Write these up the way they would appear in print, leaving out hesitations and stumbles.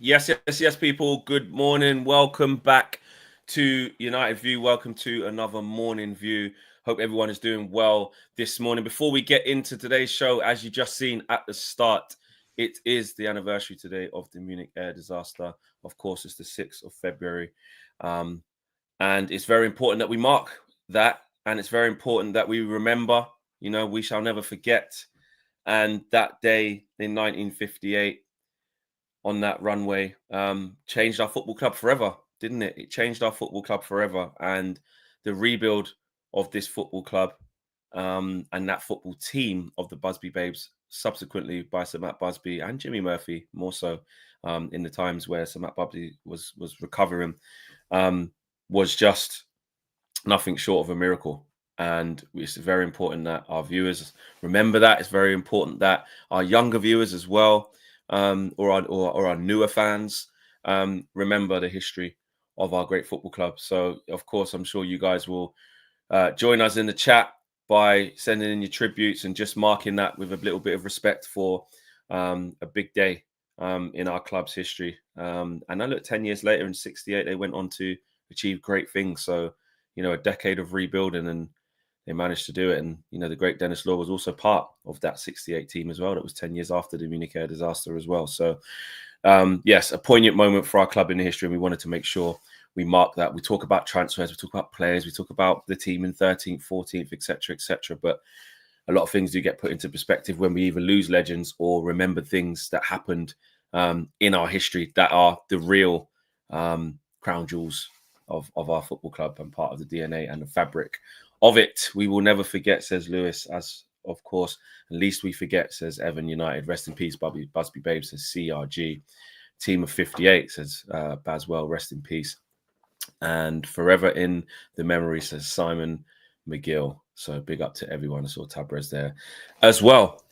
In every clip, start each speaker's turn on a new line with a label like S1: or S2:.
S1: Yes, people. Good morning. Welcome back to United View. Welcome to another morning view. Hope everyone is doing well this morning. Before we get into today's show, as you just seen at the start, it is the anniversary today of the Munich air disaster. Of course, it's the 6th of February. And it's very important that we mark that. And it's very important that we remember, we shall never forget. And that day in 1958, on that runway, changed our football club forever, didn't it? It changed our football club forever. And the rebuild of this football club and that football team of the Busby Babes, subsequently by Sir Matt Busby and Jimmy Murphy, more so in the times where Sir Matt Busby was recovering, was just nothing short of a miracle. And it's very important that our viewers remember that. It's very important that our younger viewers as well, or our newer fans, remember the history of our great football club. So, of course, I'm sure you guys will join us in the chat by sending in your tributes and just marking that with a little bit of respect for a big day in our club's history. And I look, 10 years later in 68, they went on to achieve great things. So, a decade of rebuilding, and they managed to do it. And, the great Dennis Law was also part of that 68 team as well. That was 10 years after the Munich air disaster as well. So, yes, a poignant moment for our club in the history. And we wanted to make sure we mark that. We talk about transfers, we talk about players, we talk about the team in 13th, 14th, etc. But a lot of things do get put into perspective when we either lose legends or remember things that happened in our history that are the real crown jewels of our football club and part of the DNA and the fabric of it. We will never forget, says Lewis, as of course, at least we forget, says Evan United. Rest in peace, Busby Babes, says CRG. Team of 58, says Baswell, rest in peace. And forever in the memory, says Simon McGill. So big up to everyone. I saw Tabrez there as well.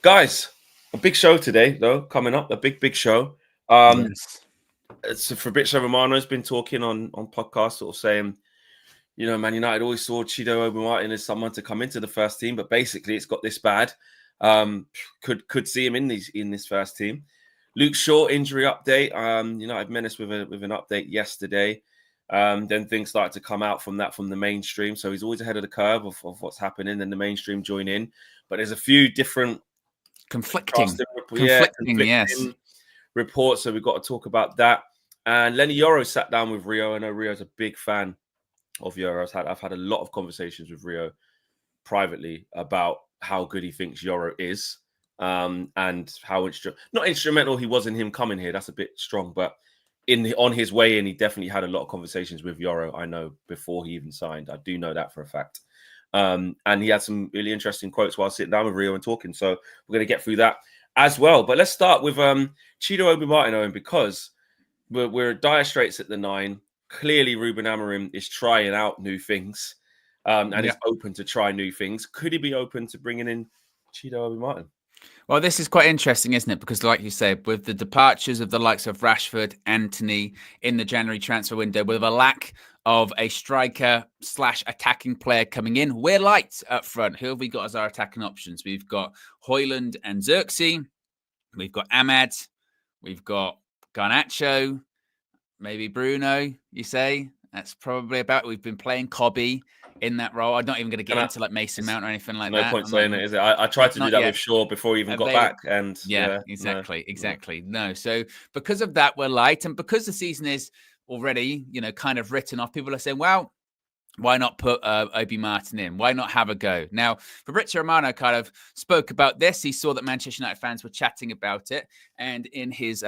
S1: Guys, a big show today, though, coming up. A big show.
S2: Yes.
S1: So Fabrizio Romano's been talking on podcasts, sort of saying, Man United always saw Chido Obi-Martin as someone to come into the first team, but basically it's got this bad. Could see him in this first team. Luke Shaw injury update. United menaced with an update yesterday. Then things started to come out from the mainstream. So he's always ahead of the curve of what's happening. Then the mainstream join in, but there's a few different
S2: conflicting
S1: reports. So we've got to talk about that. And Leny Yoro sat down with Rio. I know Rio's a big fan of Yoro. I've had a lot of conversations with Rio privately about how good he thinks Yoro is, and how not instrumental he was in him coming here. That's a bit strong, but on his way in, he definitely had a lot of conversations with Yoro. I know before he even signed. I do know that for a fact. And he had some really interesting quotes while sitting down with Rio and talking. So we're going to get through that as well. But let's start with Chido Obi-Martin, Owen, because we're at dire straits at the 9. Clearly, Ruben Amorim is trying out new things and is open to try new things. Could he be open to bringing in Chido Obi-Martin?
S2: Well, this is quite interesting, isn't it? Because like you said, with the departures of the likes of Rashford, Antony in the January transfer window, with a lack of a striker/attacking player coming in, we're light up front. Who have we got as our attacking options? We've got Højlund and Xerxes. We've got Ahmad. We've got Garnacho. Maybe Bruno, you say? That's probably about. We've been playing Cobby in that role. I'm not even going to get into like Mason Mount or anything like that.
S1: No point saying it, is it? I tried to do that with Shaw before he even got back. And
S2: exactly. No. So because of that, we're light. And because the season is already, kind of written off, people are saying, well, why not put Obi-Martin in? Why not have a go? Now, Fabrizio Romano kind of spoke about this. He saw that Manchester United fans were chatting about it. And in his,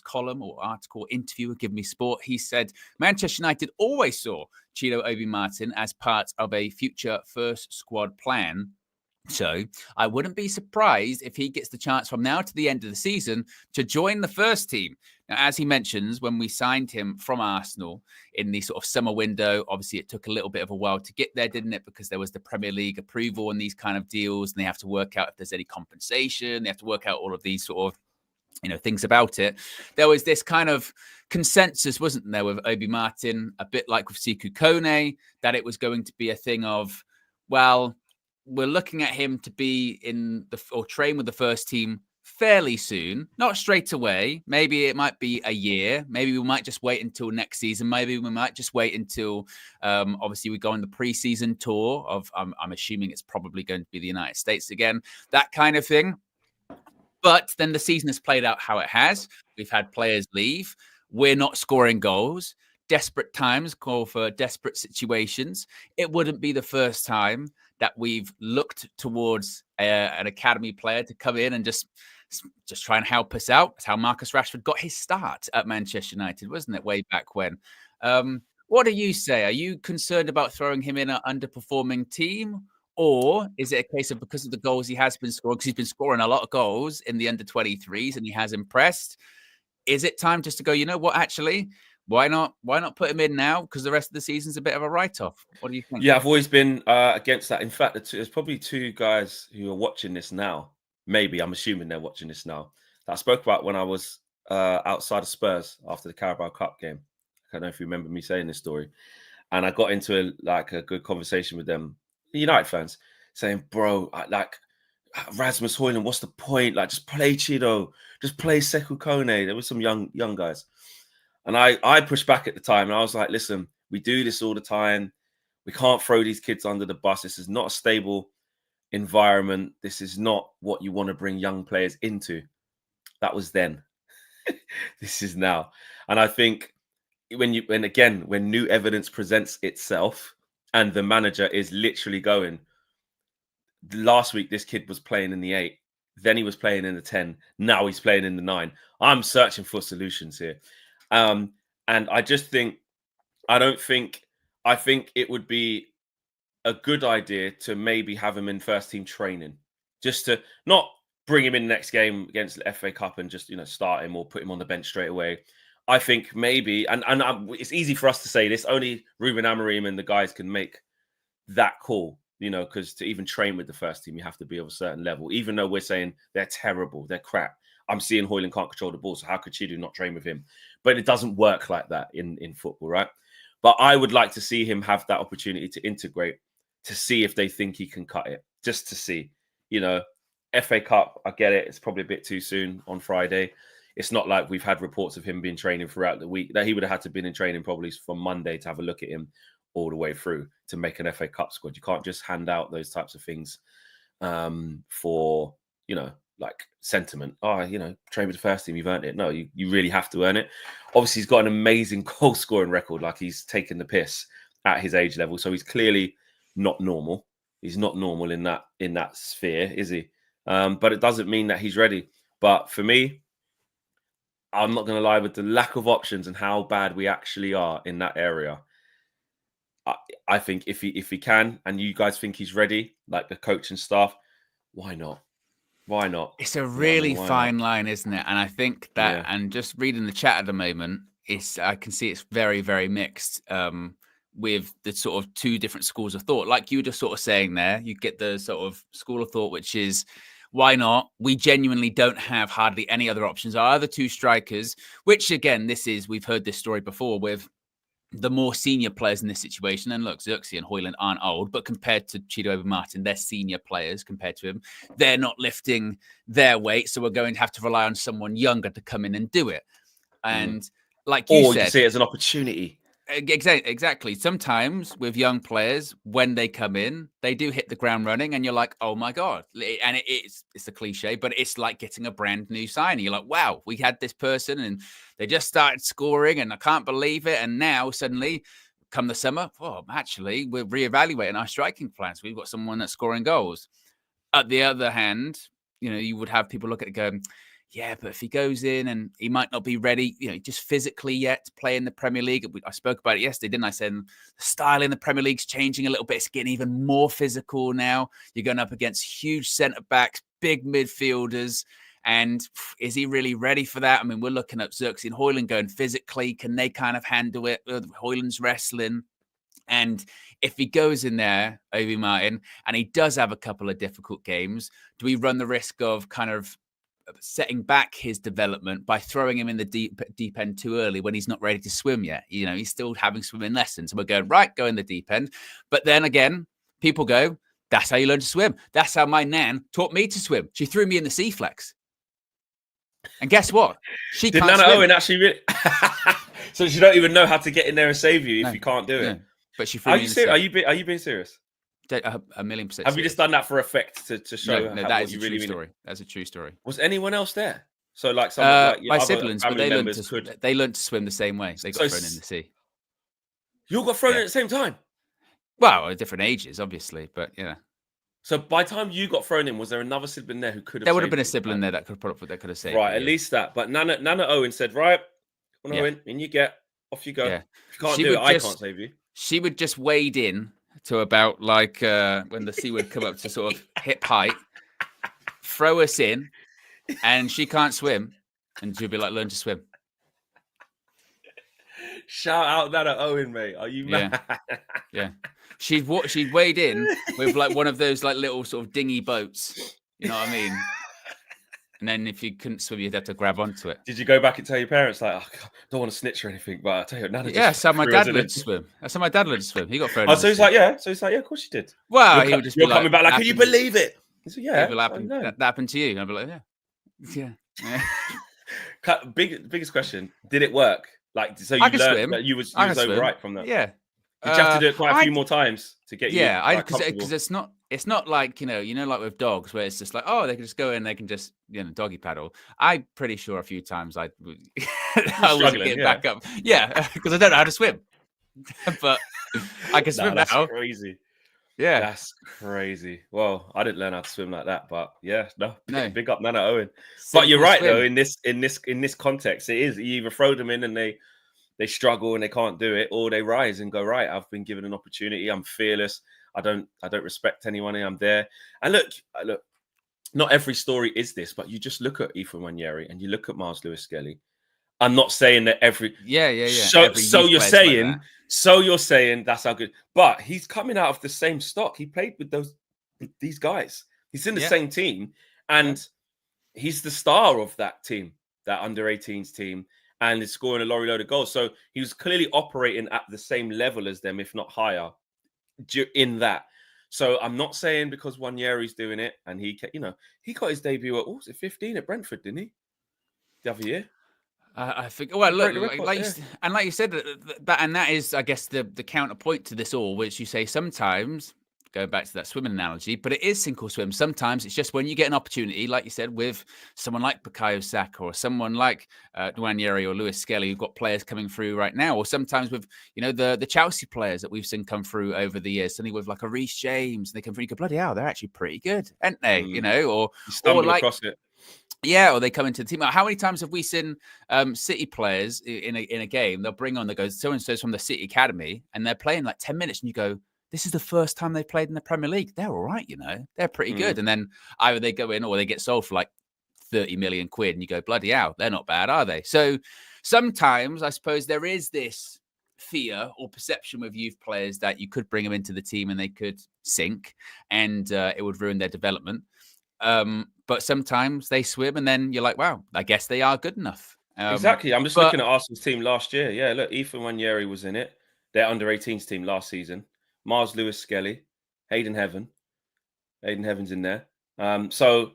S2: column or article, interview with Give Me Sport, he said Manchester United always saw Chido Obi-Martin as part of a future first squad plan. So I wouldn't be surprised if he gets the chance from now to the end of the season to join the first team. Now, as he mentions, when we signed him from Arsenal in the sort of summer window, obviously it took a little bit of a while to get there, didn't it? Because there was the Premier League approval and these kind of deals, and they have to work out if there's any compensation. They have to work out all of these sort of things about it. There was this kind of consensus, wasn't there, with Obi-Martin, a bit like with Sekou Kone, that it was going to be a thing of, well, we're looking at him to be train with the first team fairly soon, not straight away. Maybe it might be a year. Maybe we might just wait until next season. Maybe we might just wait until, obviously, we go on the preseason tour of, I'm assuming it's probably going to be the United States again, that kind of thing. But then the season has played out how it has. We've had players leave. We're not scoring goals. Desperate times call for desperate situations. It wouldn't be the first time that we've looked towards an academy player to come in and just try and help us out. That's how Marcus Rashford got his start at Manchester United, wasn't it, way back when? What do you say? Are you concerned about throwing him in an underperforming team? Or is it a case of because of the goals he has been scoring, because he's been scoring a lot of goals in the under-23s and he has impressed? Is it time just to go, you know what, actually, why not put him in now? Because the rest of the season's a bit of a write-off. What do you think?
S1: Yeah, I've always been against that. In fact, there's probably two guys who are watching this now. Maybe, I'm assuming they're watching this now. That I spoke about when I was outside of Spurs after the Carabao Cup game. I don't know if you remember me saying this story. And I got into a good conversation with them, United fans, saying, bro, Rasmus Højlund, what's the point? Like, just play Chido, just play Sekou Kone. There were some young guys. And I pushed back at the time. And I was like, listen, we do this all the time. We can't throw these kids under the bus. This is not a stable environment. This is not what you want to bring young players into. That was then. This is now. And I think when new evidence presents itself and the manager is literally going, last week this kid was playing in the 8, then he was playing in the 10, now he's playing in the 9. I'm searching for solutions here. And I just think, I think it would be a good idea to maybe have him in first team training, just to not bring him in next game against the FA Cup and just, start him or put him on the bench straight away. I think maybe, and it's easy for us to say this, only Ruben Amorim and the guys can make that call, because to even train with the first team, you have to be of a certain level, even though we're saying they're terrible, they're crap. I'm seeing Højlund can't control the ball, so how could Chidu not train with him? But it doesn't work like that in football, right? But I would like to see him have that opportunity to integrate, to see if they think he can cut it, just to see, FA Cup, I get it. It's probably a bit too soon on Friday. It's not like we've had reports of him being training throughout the week. That he would have had to have been in training probably from Monday to have a look at him all the way through to make an FA Cup squad. You can't just hand out those types of things for, like sentiment. Train with the first team, you've earned it. No, you really have to earn it. Obviously, he's got an amazing goal scoring record. Like, he's taken the piss at his age level. So he's clearly not normal. He's not normal in that sphere, is he? But it doesn't mean that he's ready. But for me, I'm not going to lie, with the lack of options and how bad we actually are in that area, I think if he can, and you guys think he's ready, like the coach and staff, why not? Why not?
S2: It's a really fine line, isn't it? And I think that, and just reading the chat at the moment, I can see it's very, very mixed with the sort of two different schools of thought. Like you were just sort of saying there, you get the sort of school of thought, which is, why not? We genuinely don't have hardly any other options. Our other two strikers, which again, we've heard this story before with the more senior players in this situation. And look, Xerxes and Højlund aren't old, but compared to Chido Obi-Martin, they're senior players compared to him. They're not lifting their weight, so we're going to have to rely on someone younger to come in and do it. And like you said,
S1: you see it as an opportunity.
S2: Exactly. Sometimes with young players, when they come in, they do hit the ground running and you're like, oh my God. And it's a cliche, but it's like getting a brand new signing. You're like, wow, we had this person and they just started scoring and I can't believe it. And now suddenly come the summer, actually, we're reevaluating our striking plans. We've got someone that's scoring goals. At the other hand, you would have people look at it going, yeah, but if he goes in and he might not be ready, just physically yet to play in the Premier League. I spoke about it yesterday, didn't I? Said the style in the Premier League's changing a little bit. It's getting even more physical now. You're going up against huge centre-backs, big midfielders. And is he really ready for that? I mean, we're looking at Xerxes and Højlund going physically. Can they kind of handle it? Højlund's wrestling. And if he goes in there, Obi-Martin, and he does have a couple of difficult games, do we run the risk of kind of setting back his development by throwing him in the deep end too early when he's not ready to swim yet? He's still having swimming lessons. So we're going, right, go in the deep end. But then again, people go, that's how you learn to swim. That's how my nan taught me to swim. She threw me in the sea flex. And guess what? She
S1: Did
S2: can't
S1: Nana
S2: swim.
S1: Owen actually really? So she don't even know how to get in there and save you if you can't do it.
S2: But she
S1: Are you serious? Are you being serious?
S2: 1,000,000%
S1: Have you just done that for effect to show
S2: no,
S1: how,
S2: that
S1: what
S2: is
S1: you
S2: a
S1: really
S2: true
S1: mean?
S2: story. That's a true story.
S1: Was anyone else there? So like someone like your
S2: my
S1: other
S2: siblings, but
S1: family
S2: they learned
S1: members could.
S2: they learned to swim the same way. They got thrown in the sea.
S1: You all got thrown in at the same time.
S2: Well, at different ages, obviously, but yeah.
S1: So by the time you got thrown in, was there another sibling there who could have?
S2: There would have been a sibling there that could have saved.
S1: Right, at least that. But Nana Owen said, "Right, Owen, in you get, off you go.
S2: Yeah.
S1: If you can't do it, I can't save you."
S2: She would just wade in to about like when the sea would come up to sort of hip height, throw us in, and she can't swim, and she'd be like, "Learn to swim."
S1: Shout out Nana Owen, mate. Are you mad?
S2: Yeah. She'd wade in with like one of those like little sort of dinghy boats. You know what I mean? And then if you couldn't swim, you'd have to grab onto it.
S1: Did you go back and tell your parents, like, oh, God, don't want to snitch or anything, but I tell you, Nana
S2: yeah, so my dad learned to swim. That's how my dad learned to swim. He got thrown.
S1: Oh, so he's like, yeah. So he's like, yeah, of course you did.
S2: Well, he would just be
S1: coming back like, can you believe it? He said, yeah.
S2: That happened to you. And I'd be like, yeah.
S1: Biggest question: did it work? Like, so you learned that you was over right from that?
S2: Yeah.
S1: Did you have to do it quite a few more times to get you?
S2: Yeah, because it's not like like with dogs where it's just like, oh, they can just go in, they can just doggy paddle. I'm pretty sure a few times I was getting back up. Yeah, because I don't know how to swim, but I can swim
S1: that's
S2: now.
S1: Crazy.
S2: Yeah,
S1: that's crazy. Well, I didn't learn how to swim like that, but yeah, big up Nana Owen. But you're right though. In this context, it is, you either throw them in and they struggle and they can't do it, or they rise and go, right, I've been given an opportunity. I'm fearless. I don't respect anyone. I'm there. And look, not every story is this, but you just look at Ethan Wanyeri and you look at Mars Lewis Skelly. I'm not saying that every So you're saying that's how good, but he's coming out of the same stock. He played with these guys. He's in the same team, and he's the star of that team, that under 18s team, and is scoring a lorry load of goals. So he was clearly operating at the same level as them, if not higher, in that. So I'm not saying because Wanyeri's doing it, and he got his debut at 15 at Brentford, didn't he? The other year.
S2: I think. Well, look, like you said, that is, I guess, the counterpoint to this all, which you say sometimes, going back to that swimming analogy, but it is sink or swim. Sometimes it's just when you get an opportunity, like you said, with someone like Bukayo Saka or someone like Wanyeri or Lewis Skelly, who've got players coming through right now, or sometimes with the Chelsea players that we've seen come through over the years, suddenly with like a Reece James, and they come through. You go, bloody hell, they're actually pretty good, aren't they? Or like, across it. Yeah, or they come into the team. How many times have we seen City players in a game? They'll bring on, they go, so and so's from the City Academy, and they're playing like 10 minutes, and you go, this is the first time they played in the Premier League. They're all right, they're pretty good. And then either they go in or they get sold for like 30 million quid, and you go, bloody hell, they're not bad, are they? So sometimes I suppose there is this fear or perception with youth players that you could bring them into the team and they could sink, and it would ruin their development. But sometimes they swim, and then you're like, wow, I guess they are good enough.
S1: Exactly. I'm just looking at Arsenal's team last year. Yeah, look, Ethan Wanyeri was in it. Their under 18s team last season. Mars Lewis Skelly, Hayden Heaven's in there. So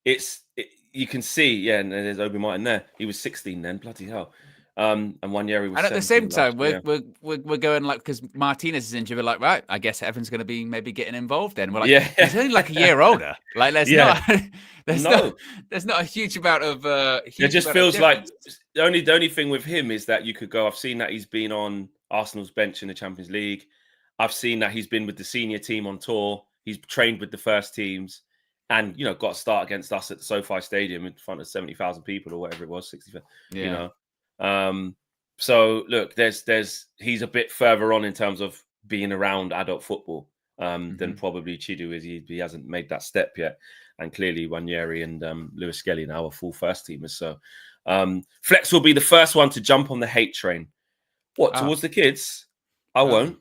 S1: you can see, and there's Obi-Martin there. He was 16 then, bloody hell. And Wanyeri was.
S2: And at the same time, we're going like, because Martinez is injured, we're like, right, I guess Evans going to be maybe getting involved then. We're like, he's only like a year older. Like, there's not a huge amount of.
S1: It just feels like the only thing with him is that you could go. I've seen that he's been on Arsenal's bench in the Champions League. I've seen that he's been with the senior team on tour. He's trained with the first teams, and got a start against us at the SoFi Stadium in front of 70,000 people or whatever it was, 60. So look, he's a bit further on in terms of being around adult football than probably Chidu is. He hasn't made that step yet, and clearly Wanyeri and Lewis Skelly now are full first teamers. So Flex will be the first one to jump on the hate train. Towards the kids? I won't.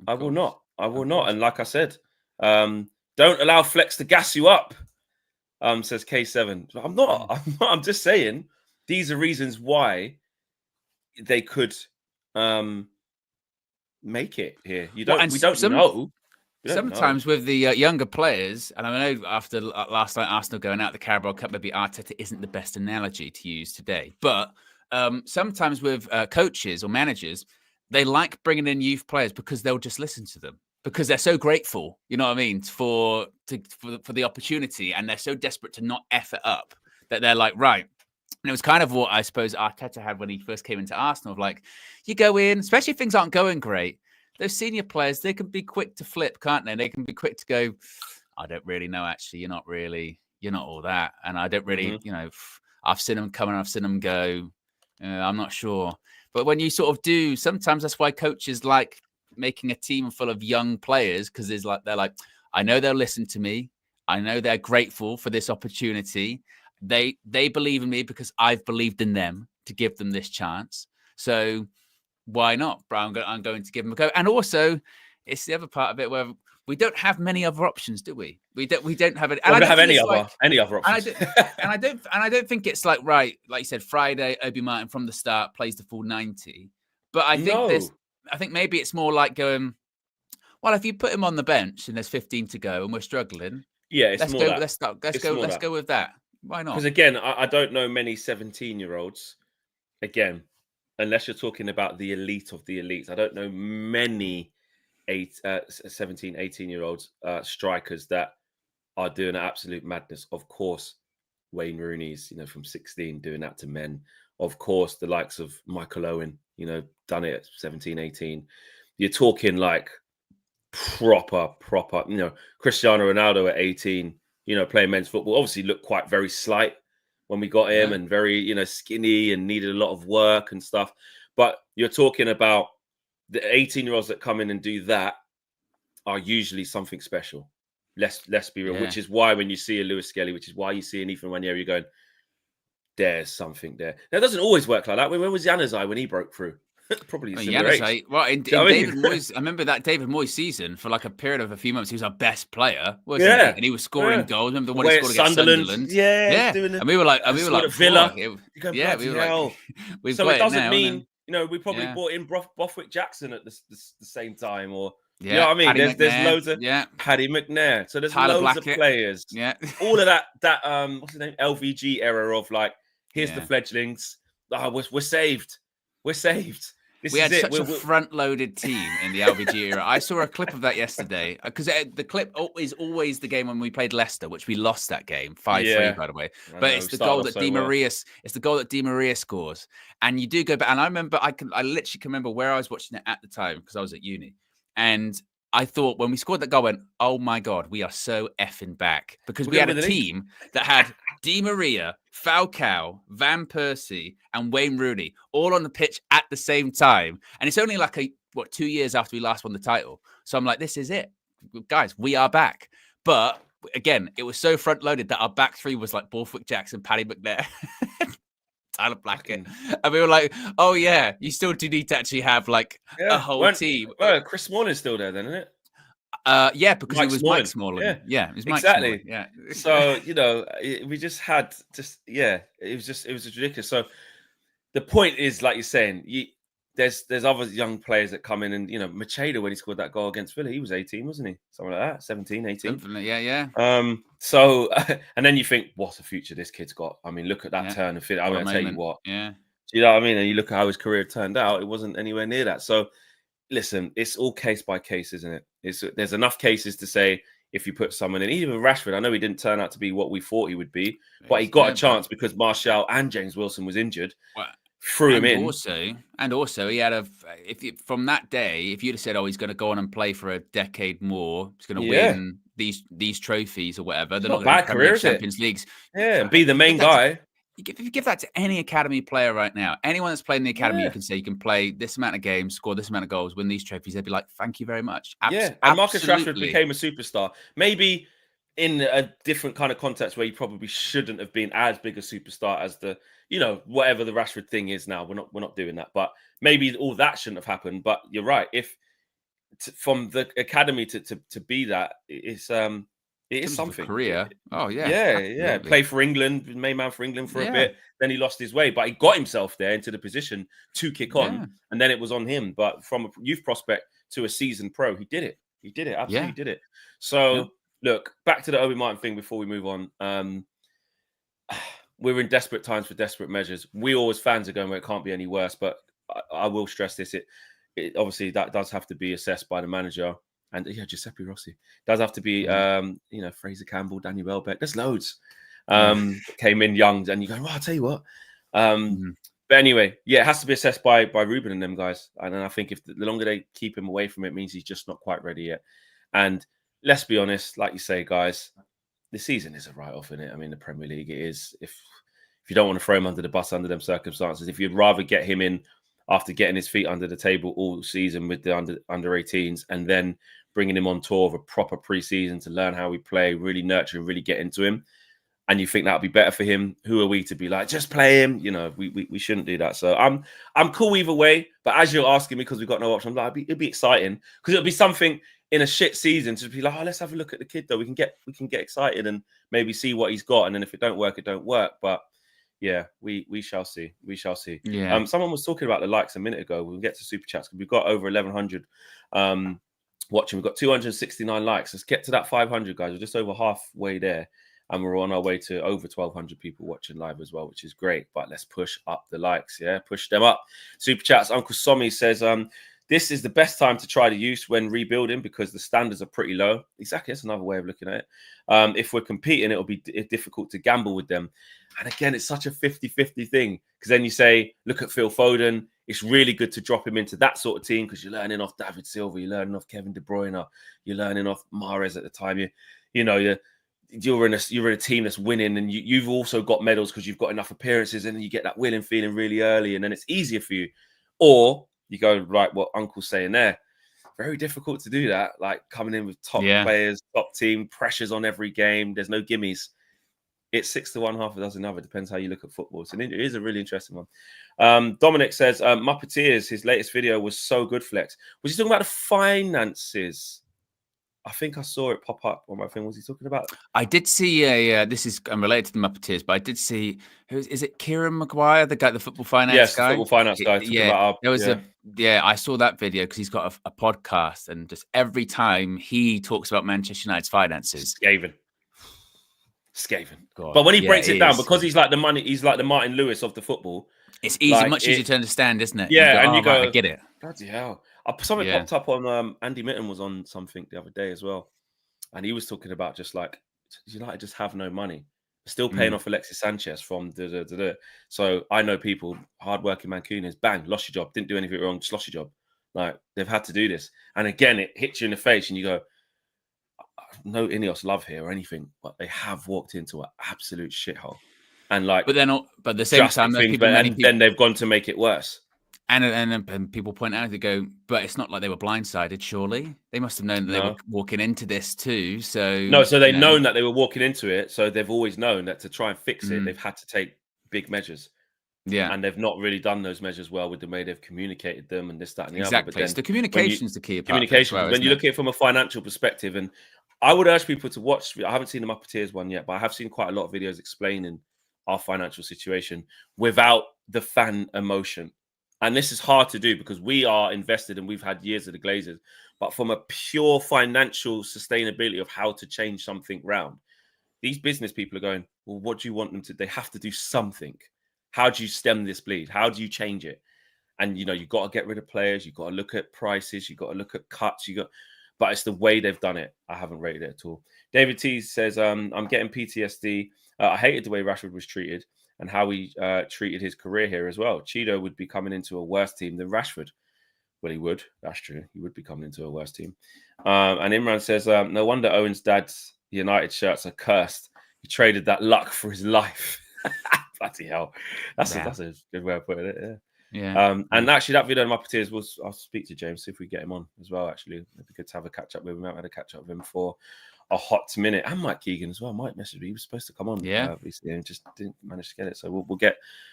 S1: I will not. I will not. And like I said, don't allow Flex to gas you up. Says K7. I'm not. I'm just saying these are reasons why they could make it here. We don't know.
S2: Sometimes with the younger players, and I know after last night Arsenal going out the Carabao Cup, maybe Arteta isn't the best analogy to use today, but sometimes with coaches or managers, they like bringing in youth players because they'll just listen to them because they're so grateful, you know what I mean, for the opportunity, and they're so desperate to not F it up that they're like, right. And it was kind of what I suppose Arteta had when he first came into Arsenal, of like, you go in, especially if things aren't going great. Those senior players, they can be quick to flip, can't they? They can be quick to go, I don't really know, actually. You're not all that. And I don't really, I've seen them come and I've seen them go. I'm not sure. But when you sort of do, sometimes that's why coaches like making a team full of young players, because they're like, I know they'll listen to me. I know they're grateful for this opportunity. They believe in me because I've believed in them to give them this chance. So why not? But I'm going to give them a go. And also, it's the other part of it where we don't have many other options, do we? We don't have it.
S1: We don't have any other options.
S2: And I don't think it's like, right, like you said, Friday, Obi-Martin from the start plays the full 90. But I think maybe it's more like going, well, if you put him on the bench and there's 15 to go and we're struggling, let's go with that. Why not?
S1: Because again, I don't know many 17-year-olds. Again, unless you're talking about the elite of the elites, I don't know many 17, 18-year-olds strikers that are doing absolute madness. Of course, Wayne Rooney's, from 16 doing that to men. Of course, the likes of Michael Owen, done it at 17, 18. You're talking like proper, Cristiano Ronaldo at 18, playing men's football. Obviously looked very slight when we got him and very, skinny and needed a lot of work and stuff. But you're talking about the 18-year-olds that come in and do that are usually something special. Let's be real,
S2: Yeah.
S1: Which is why when you see a Lewis Skelly, which is why you see an Ethan Wanyeri, you're going, there's something there. Now, it doesn't always work like that. When was Januzaj when he broke through? Probably similar age.
S2: Well, in David Moyes, I remember that David Moyes season for like a period of a few months. He was our best player, wasn't he? And he was scoring goals. Remember the one he scored against Sunderland?
S1: Yeah.
S2: And we were like,
S1: Villa.
S2: We were like,
S1: so it doesn't mean we probably brought in Bothwick Jackson at the same time, or you know what I mean? There's loads of Paddy McNair. So there's
S2: Tyler
S1: loads
S2: Blackett.
S1: Of players. Yeah, all of that what's his name? LVG era of like, here's the fledglings. We're saved. We're saved.
S2: We had such a front-loaded team in the LVG era. I saw a clip of that yesterday because the clip is always the game when we played Leicester, which we lost that game 5-3, by the way. But it's the goal that Di Maria. It's the goal that Di Maria scores, and you do go back. And I remember, I literally can remember where I was watching it at the time because I was at uni, and I thought when we scored that goal, I went, oh my God, we are so effing back, because we had a team that had Di Maria, Falcao, Van Persie, and Wayne Rooney all on the pitch at the same time. And it's only like 2 years after we last won the title. So I'm like, this is it. Guys, we are back. But again, it was so front loaded that our back three was like Borthwick Jackson, Paddy McNair, Tyler Blackett. And we were like, oh yeah, you still do need to actually have like a whole team.
S1: Well, Chris Smalling's still there then, isn't it?
S2: Yeah, because he was Mike Smalling. Yeah, it was Mike
S1: exactly.
S2: Smalling. Yeah.
S1: So, we just had it was ridiculous. So the point is, like you're saying, there's other young players that come in, and Macheda, when he scored that goal against Villa, he was 18, wasn't he? Something like that, 17, 18.
S2: Definitely, yeah.
S1: So and then you think, what a future this kid's got. I mean, look at that turn and fit. I'm going to tell you what.
S2: Yeah.
S1: Do you know what I mean? And you look at how his career turned out, it wasn't anywhere near that. So listen, it's all case by case, isn't it? There's enough cases to say, if you put someone in, even Rashford, I know he didn't turn out to be what we thought he would be, but he got a chance because Martial and James Wilson was injured. Threw him in.
S2: Also, he had from that day, if you'd have said, oh, he's going to go on and play for a decade more, he's going to win these trophies or whatever. They're not going to
S1: career,
S2: Champions Leagues.
S1: Yeah, and be the main guy.
S2: If you give that to any academy player right now, anyone that's playing in the academy, you can say you can play this amount of games, score this amount of goals, win these trophies. They'd be like, thank you very much.
S1: And Marcus Rashford became a superstar. Maybe in a different kind of context where he probably shouldn't have been as big a superstar as the, whatever the Rashford thing is now. We're not doing that. But maybe all that shouldn't have happened. But you're right. If from the academy to be that, it is something.
S2: Career. Oh, yeah.
S1: Yeah. Play for England, main man for England for a bit. Then he lost his way, but he got himself there into the position to kick on. And then it was on him. But from a youth prospect to a seasoned pro, he did it. He did it. Absolutely did it. So look, back to the Obi-Martin thing before we move on. We're in desperate times for desperate measures. We always fans are going where it can't be any worse, but I will stress this. It obviously that does have to be assessed by the manager and Giuseppe Rossi. Does have to be Fraser Campbell, Daniel Welbeck. There's loads. Came in young and you go, well, I'll tell you what. But anyway, it has to be assessed by Ruben and them guys. And then I think if the longer they keep him away from it, means he's just not quite ready yet. And let's be honest, like you say, guys, the season is a write-off, in it. I mean, the Premier League, it is. If you don't want to throw him under the bus under them circumstances, if you'd rather get him in after getting his feet under the table all season with the under 18s and then bringing him on tour of a proper pre-season to learn how we play, really nurture and really get into him, and you think that would be better for him, who are we to be like, just play him? You know, we shouldn't do that. So I'm cool either way. But as you're asking me, because we've got no option, I'm like, it'd be exciting because it'll be something in a shit season to be like, oh, let's have a look at the kid though. We can get excited and maybe see what he's got. And then if it don't work, it don't work. But yeah, we shall see. We shall see.
S2: Yeah.
S1: Someone was talking about the likes a minute ago. We'll get to super chats because we've got over 1,100 watching. We've got 269 likes. Let's get to that 500, guys. We're just over halfway there. And we're on our way to over 1,200 people watching live as well, which is great. But let's push up the likes, push them up. Super chats. Uncle Somi says, this is the best time to try the use when rebuilding because the standards are pretty low. Exactly. That's another way of looking at it. If we're competing, it'll be difficult to gamble with them. And again, it's such a 50-50 thing because then you say, look at Phil Foden. It's really good to drop him into that sort of team because you're learning off David Silva, you're learning off Kevin De Bruyne, you're learning off Mahrez at the time. You're in a team that's winning and you've also got medals because you've got enough appearances and then you get that winning feeling really early and then it's easier for you. Or you go, right, what Uncle's saying there. Very difficult to do that. Like coming in with top players, top team, pressures on every game. There's no gimmies. It's 6 to 1, half a dozen other. Depends how you look at football. So it is a really interesting one. Dominic says, Muppeteers, his latest video was so good, Flex. Was he talking about the finances? I think I saw it pop up on my thing. Was he talking about?
S2: I did see this is unrelated to the Muppeteers, but I did see is it Kieran Maguire, the guy, the football finance guy?
S1: Football finance guy.
S2: I saw that video because he's got a podcast, and just every time he talks about Manchester United's finances,
S1: scathing. But when he breaks it down, because he's like the Martin Lewis of the football.
S2: It's easy, much easier to understand, isn't it?
S1: Yeah,
S2: you go, I get it.
S1: Bloody hell. Something popped up on Andy Mitten was on something the other day as well. And he was talking about just like, United just have no money. Still paying off Alexis Sanchez from So I know people, hardworking Mancunians, bang, lost your job. Didn't do anything wrong, just lost your job. Like, they've had to do this. And again, it hits you in the face and you go, no Ineos love here or anything, but they have walked into an absolute shithole. And like,
S2: but at the same time,
S1: then they've gone to make it worse.
S2: And people point out, they go, but it's not like they were blindsided, surely. They must have known that they were walking into this too. So
S1: they've known that they were walking into it. So they've always known that to try and fix it, they've had to take big measures. Yeah. And they've not really done those measures well with the way they've communicated them and this, that, and the other.
S2: Exactly. It's the communication's the key.
S1: Communication. When you look at it from a financial perspective, and I would urge people to watch, I haven't seen the Muppeteers one yet, but I have seen quite a lot of videos explaining our financial situation without the fan emotion. And this is hard to do because we are invested and we've had years of the Glazers. But from a pure financial sustainability of how to change something round, these business people are going, well, what do you want them to? They have to do something. How do you stem this bleed? How do you change it? And, you've got to get rid of players. You've got to look at prices. You've got to look at cuts. But it's the way they've done it. I haven't rated it at all. David T says, I'm getting PTSD. I hated the way Rashford was treated and how he treated his career here as well. Cheeto would be coming into a worse team than Rashford. Well, he would. That's true. He would be coming into a worse team. And Imran says, no wonder Owen's dad's United shirts are cursed. He traded that luck for his life. Bloody hell. That's a good way of putting it, yeah. And actually, that video on Muppeteers I'll speak to James, see if we get him on as well, actually. It'd be good to have a catch-up with him. I haven't had a catch-up with him for a hot minute, and Mike Keegan as well. Mike messaged me; he was supposed to come on, obviously, and just didn't manage to get it. So we'll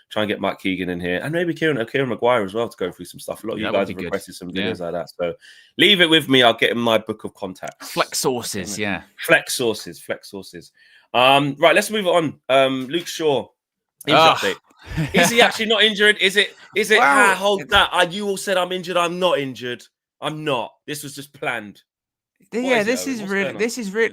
S1: try and get Mike Keegan in here, and maybe Kieran Maguire as well to go through some stuff. A lot of you guys have requested some videos like that, so leave it with me. I'll get in my book of contacts.
S2: Flex sources,
S1: flex sources. Right, let's move on. Luke Shaw, update. Is he actually not injured? Is it? Wow. Hold that. You all said I'm injured. I'm not injured. I'm not. This was just planned. What is it,
S2: this
S1: Owen?
S2: is
S1: What's
S2: really,
S1: going on?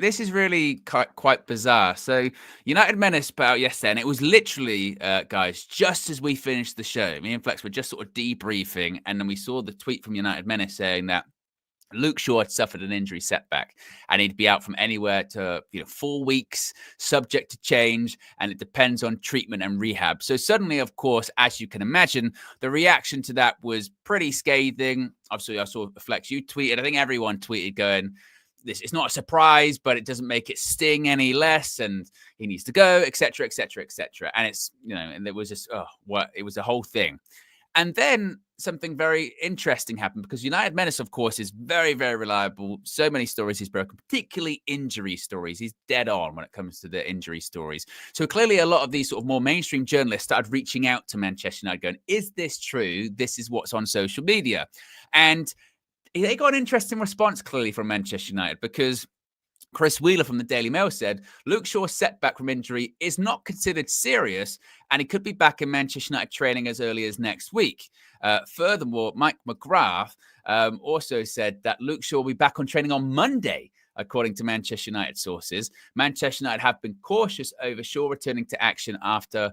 S2: this is really quite bizarre. So United Menace put out yesterday, and it was literally, guys, just as we finished the show, me and Flex were just sort of debriefing, and then we saw the tweet from United Menace saying that Luke Shaw had suffered an injury setback and he'd be out from anywhere to 4 weeks, subject to change, and it depends on treatment and rehab. So suddenly, of course, as you can imagine, the reaction to that was pretty scathing. Obviously, I saw Flex, you tweeted, I think everyone tweeted going, this is not a surprise, but it doesn't make it sting any less, and he needs to go, etc., etc., etc. And it's, and there was just, it was a whole thing. And then something very interesting happened because United Menace, of course, is very, very reliable. So many stories he's broken, particularly injury stories. He's dead on when it comes to the injury stories. So clearly a lot of these sort of more mainstream journalists started reaching out to Manchester United going, is this true? This is what's on social media. And they got an interesting response clearly from Manchester United because Chris Wheeler from the Daily Mail said, Luke Shaw's setback from injury is not considered serious, and he could be back in Manchester United training as early as next week. Furthermore, Mike McGrath also said that Luke Shaw will be back on training on Monday, according to Manchester United sources. Manchester United have been cautious over Shaw returning to action after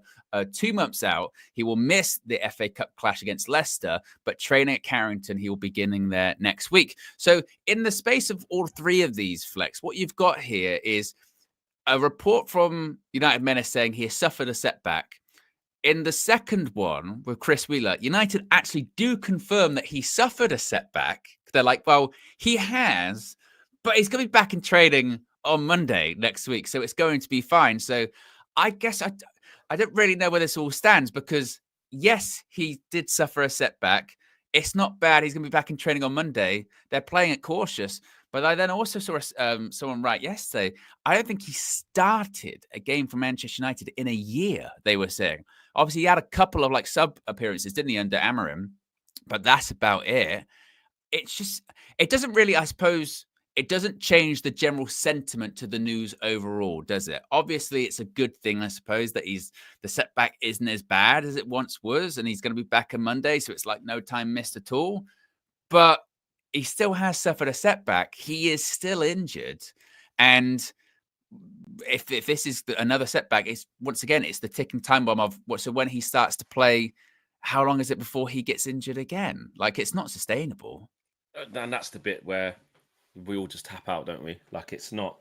S2: 2 months out. He will miss the FA Cup clash against Leicester, but training at Carrington, he will be beginning there next week. So in the space of all three of these, Flex, what you've got here is a report from United Menace saying he has suffered a setback. In the second one with Chris Wheeler, United actually do confirm that he suffered a setback. They're like, well, he has, but he's going to be back in training on Monday next week, so it's going to be fine. So I guess I don't really know where this all stands because, yes, he did suffer a setback. It's not bad. He's going to be back in training on Monday. They're playing it cautious. But I then also saw someone write yesterday, I don't think he started a game for Manchester United in a year, they were saying. Obviously, he had a couple of sub appearances, didn't he, under Amorim? But that's about it. It's just, it doesn't really, I suppose, it doesn't change the general sentiment to the news overall, does it? Obviously, it's a good thing, I suppose, that the setback isn't as bad as it once was, and he's going to be back on Monday, so it's like no time missed at all. But he still has suffered a setback. He is still injured, and if this is another setback, it's once again it's the ticking time bomb of what. So when he starts to play, how long is it before he gets injured again? It's not sustainable.
S1: And that's the bit where we all just tap out, don't we? It's not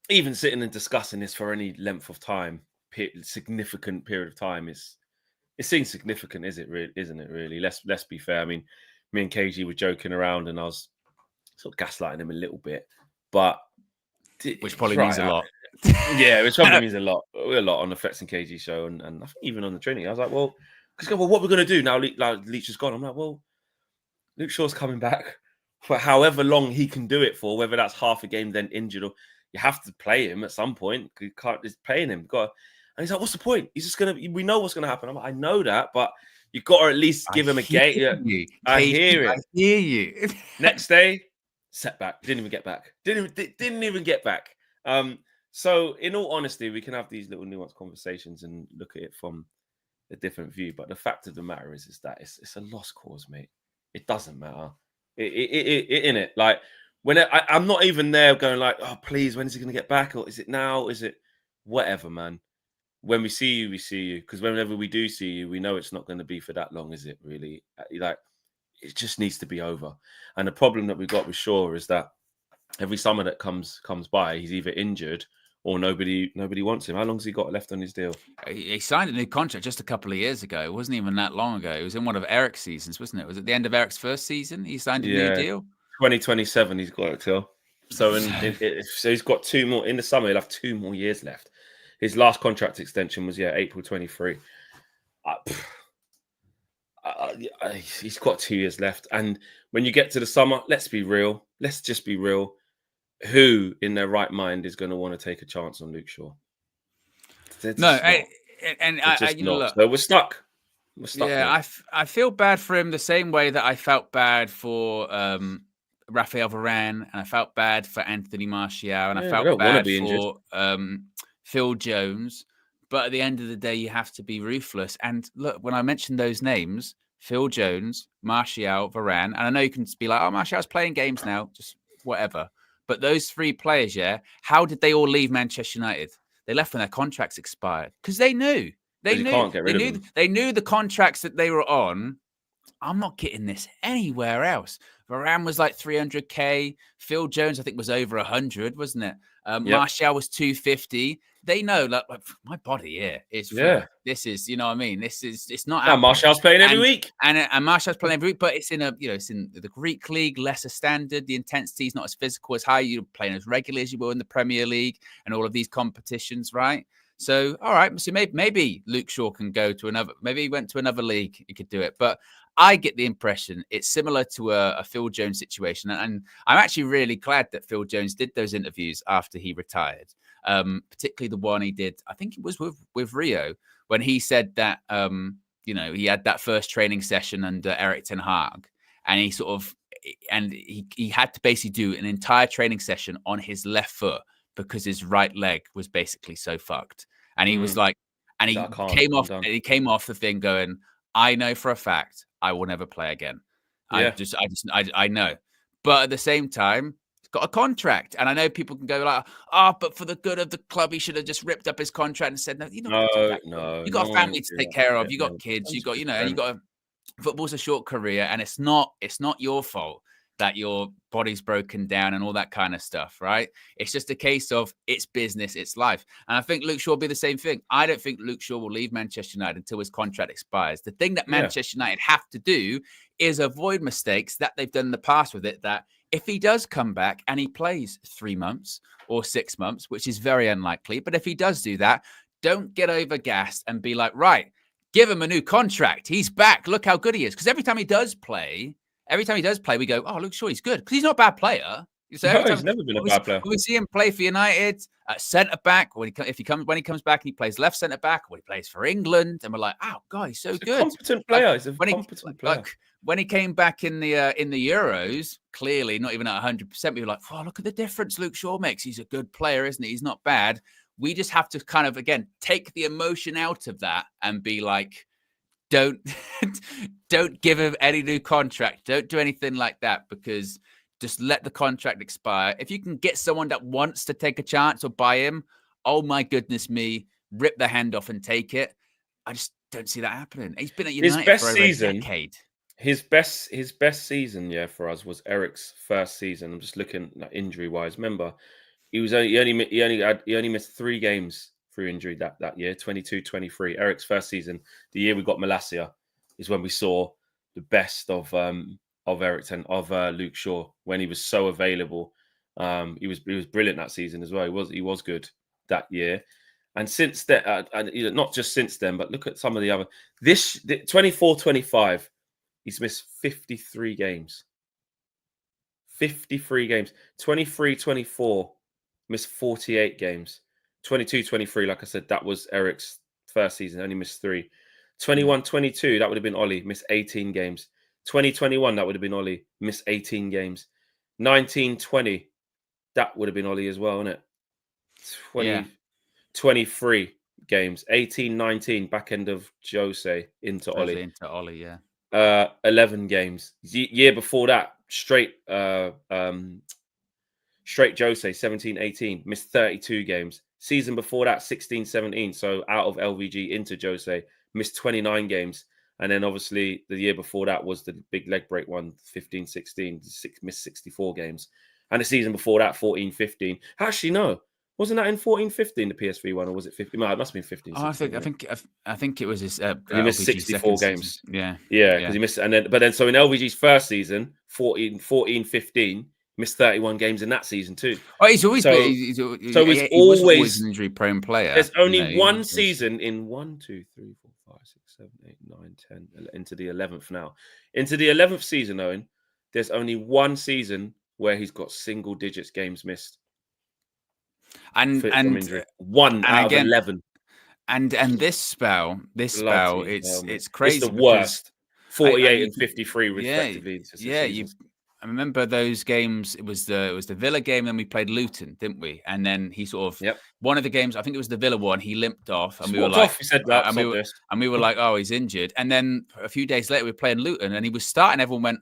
S1: even sitting and discussing this for any length of time, significant period of time. It's insignificant, is it? Really, isn't it? Really, let's be fair. I mean, me and KG were joking around, and I was sort of gaslighting him a little bit, but
S2: which probably means a lot.
S1: Yeah, which probably means a lot on the Flex and KG show, and I think even on the training. I was like, well, what we're gonna do now? Leach is gone. I'm like, well, Luke Shaw's coming back for however long he can do it for, whether that's half a game, then injured, or you have to play him at some point. You can't just playing him. And he's like, what's the point? He's just we know what's gonna happen. I'm like, I know that, but you got to at least give him a game. I hear it.
S2: I hear you.
S1: Next day, setback. Didn't even get back. Didn't even get back. So in all honesty, we can have these little nuanced conversations and look at it from a different view. But the fact of the matter is that it's a lost cause, mate. It doesn't matter. In it, when I'm not even there going oh please, when is he going to get back? Or is it now? Is it whatever, man? When we see you, we see you. Because whenever we do see you, we know it's not going to be for that long, is it? Really, it just needs to be over. And the problem that we've got with Shaw is that every summer that comes by, he's either injured or nobody wants him. How long's he got left on his deal?
S2: He signed a new contract just a couple of years ago. It wasn't even that long ago. It was in one of Eric's seasons, wasn't it? Was it the end of Eric's first season? He signed a new deal.
S1: 2027, he's got it till. So so he's got 2 more in the summer. He'll have 2 more years left. His last contract extension was April 23. He's got 2 years left, and when you get to the summer, let's be real. Let's just be real. Who in their right mind is going to want to take a chance on Luke Shaw?
S2: So
S1: we're stuck.
S2: Yeah, I feel bad for him the same way that I felt bad for Raphael Varane, and I felt bad for Anthony Martial, and I felt bad for Phil Jones. But at the end of the day, you have to be ruthless. And look, when I mentioned those names, Phil Jones, Martial, Varane, and I know you can be like, oh, Martial's playing games now. Just whatever. But those 3 players, how did they all leave Manchester United? They left when their contracts expired because they knew.
S1: Can't get rid of them.
S2: They knew the contracts that they were on. I'm not getting this anywhere else. Varane was like 300k. Phil Jones, I think, was over 100, wasn't it? Martial was 250. They know, like my body here is. This is, you know what I mean. It's not.
S1: And Martial's playing every week,
S2: and Martial's playing every week, but it's in it's in the Greek league, lesser standard. The intensity is not as physical as high. You're playing as regularly as you will in the Premier League and all of these competitions, right? So, all right, so maybe Luke Shaw can go to another. Maybe he went to another league. He could do it, but I get the impression it's similar to a Phil Jones situation. And I'm actually really glad that Phil Jones did those interviews after he retired, particularly the one he did, I think it was with Rio, when he said that, he had that first training session under Eric Ten Hag, and he had to basically do an entire training session on his left foot because his right leg was basically so fucked. And he was like, and he came off the thing going, I know for a fact I will never play again. I know. But at the same time, he's got a contract. And I know people can go like, but for the good of the club, he should have just ripped up his contract and said, no, you got a family to take care of. You got kids, you got football's a short career, and it's not your fault that your body's broken down and all that kind of stuff, right? It's just a case of it's business, it's life. And I think Luke Shaw will be the same thing. I don't think Luke Shaw will leave Manchester United until his contract expires. The thing that Manchester United have to do is avoid mistakes that they've done in the past with it, that if he does come back and he plays 3 months or 6 months, which is very unlikely, but if he does do that, don't get overgassed and be like, right, give him a new contract. He's back. Look how good he is. Because every time he does play, we go, oh, Luke Shaw, he's good. Because he's not a bad player. So
S1: he's never been a bad player.
S2: We see him play for United at centre-back. When he comes back, he plays left centre-back. When he plays for England. And we're like, oh, God, he's so good.
S1: Competent player. He's a competent player.
S2: When he came back in the Euros, clearly not even at 100%, we were like, oh, look at the difference Luke Shaw makes. He's a good player, isn't he? He's not bad. We just have to kind of, again, take the emotion out of that and be like, don't give him any new contract. Don't do anything like that, because just let the contract expire. If you can get someone that wants to take a chance or buy him, oh my goodness me, rip the hand off and take it. I just don't see that happening. He's been at United for over a decade.
S1: His best season, for us was Eric's first season. I'm just looking injury wise. Remember, he only missed 3 games through injury that year, 22-23. Eric's first season, the year we got Malacia, is when we saw the best of Luke Shaw, when he was so available. He was brilliant that season as well. He was good that year. And since then, and not just since then, but look at some of the other. This 24-25, he's missed 53 games. 53 games. 23-24, missed 48 games. 22-23, like I said, that was Eric's first season, only missed 3. 21-22, that would have been Ollie, missed 18 games. 20-21, that would have been Ollie, missed 18 games. 19-20, that would have been Ollie as well, isn't it? 23 games. 18-19, back end of Jose into Ollie.
S2: Into Ollie, yeah.
S1: 11 games. Year before that, straight Jose, 17-18, missed 32 games. Season before that, 16-17, so out of LVG into Jose, missed 29 games. And then obviously the year before that was the big leg break one, 15-16, missed 64 games. And the season before that, 14-15. Actually, no. Wasn't that in 14-15, the PSV one, or was it 15? No, it must have been 15.
S2: I think it was his.
S1: He missed 64 games.
S2: Yeah,
S1: because he missed. But then so in LVG's first season, 14-15, missed 31 games in that season too.
S2: Oh, he's always
S1: he's
S2: always an injury-prone player.
S1: There's only one season in 1, 2, 3, 4, 5, 6, 7, 8, 9, 10, into the 11th now. Into the 11th season, Owen, there's only one season where he's got single digits games missed. And one out of 11.
S2: And this spell, it's crazy.
S1: It's the worst. 48 and 53 respectively.
S2: I remember those games. It was the Villa game, then we played Luton, didn't we? And then he sort of one of the games, I think it was the Villa one, he limped off, and we were like, we were like, oh, he's injured. And then a few days later, we were playing Luton, and he was starting. Everyone went,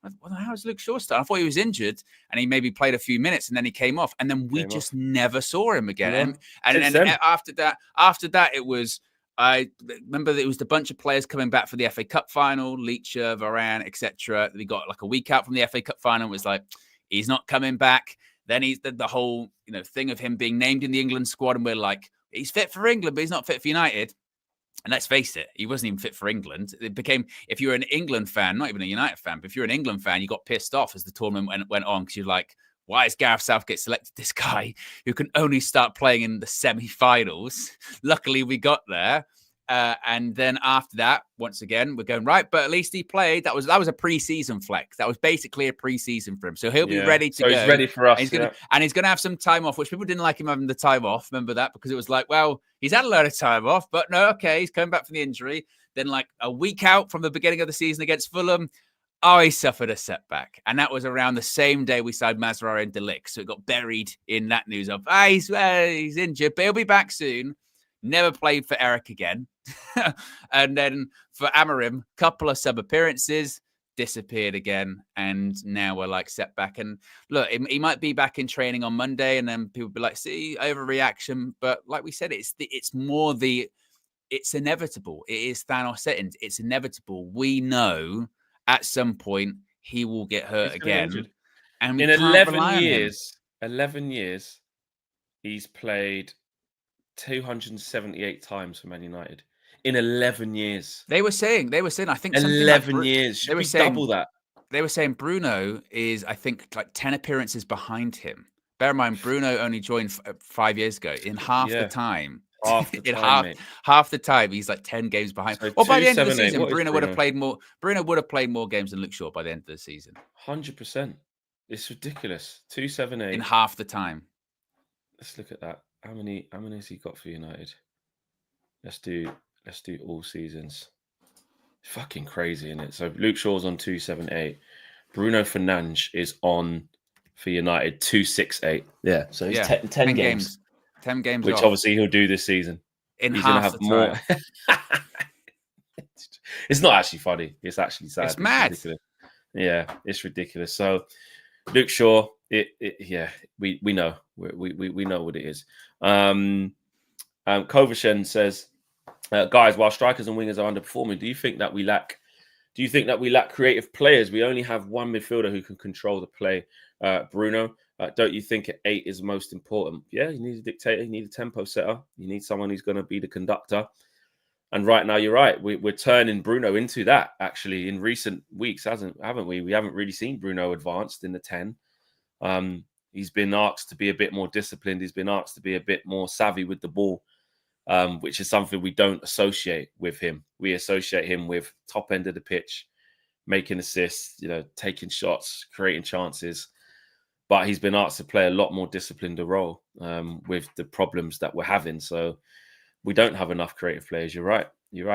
S2: How is Luke Shaw starting? I thought he was injured, and he maybe played a few minutes, and then he came off, and then we just never saw him again. And after that, it was. I remember it was the bunch of players coming back for the FA Cup final, Leacher, Varane, etc. We got like a week out from the FA Cup final. It was like, he's not coming back. Then he's the whole thing of him being named in the England squad, and we're like, he's fit for England, but he's not fit for United. And let's face it, he wasn't even fit for England. It became, if you're an England fan, not even a United fan, but if you're an England fan, you got pissed off as the tournament went on, because you're like, why has Gareth Southgate selected this guy who can only start playing in the semi-finals? Luckily, we got there. And then after that, once again, we're going, right, but at least he played. That was a pre-season flex. That was basically a pre-season for him. So he'll be ready to go.
S1: He's ready for us.
S2: And he's going to have some time off, which people didn't like him having the time off. Remember that? Because it was like, well, he's had a load of time off, but no, okay, he's coming back from the injury. Then like a week out from the beginning of the season against Fulham, he suffered a setback. And that was around the same day we signed Mazraoui and De Ligt. So it got buried in that news of, he's injured, but he'll be back soon. Never played for Eric again. And then for Amorim, couple of sub appearances, disappeared again. And now we're like set back. And look, he might be back in training on Monday, and then people be like, see, overreaction. But like we said, it's inevitable. It is Thanos settings. It's inevitable. We know at some point he will get hurt again. And in 11
S1: years, he's played 278 times for Man United in 11 years.
S2: They were saying, I think
S1: 11 years. Should we double that?
S2: They were saying Bruno is, I think, like 10 appearances behind him. Bear in mind, Bruno only joined 5 years ago. In half the time, half the time, he's like 10 games behind. So by the end of the season, Bruno would have played more. Bruno would have played more games than Luke Shaw by the end of the season.
S1: 100%. It's ridiculous. 278
S2: in half the time.
S1: Let's look at that. How many has he got for United? Let's do all seasons. Fucking crazy, isn't it? So Luke Shaw's on 278. Bruno Fernandes is on for United 268. Yeah, so he's 10 games.
S2: 10 games,
S1: which
S2: off.
S1: Obviously he'll do this season.
S2: He's half the time.
S1: It's not actually funny. It's actually sad.
S2: It's mad.
S1: Ridiculous. Yeah, it's ridiculous. So Luke Shaw, we know. We know what it is. Kovashen says, guys, while strikers and wingers are underperforming, do you think that we lack creative players? We only have one midfielder who can control the play, Bruno. Don't you think at 8 is most important? Yeah, you need a dictator, you need a tempo setter, you need someone who's going to be the conductor. And right now, you're right. We're turning Bruno into that, actually, in recent weeks, haven't we? We haven't really seen Bruno advanced in the 10. He's been asked to be a bit more disciplined. He's been asked to be a bit more savvy with the ball, which is something we don't associate with him. We associate him with top end of the pitch, making assists, taking shots, creating chances. But he's been asked to play a lot more disciplined a role with the problems that we're having. So we don't have enough creative players. You're right.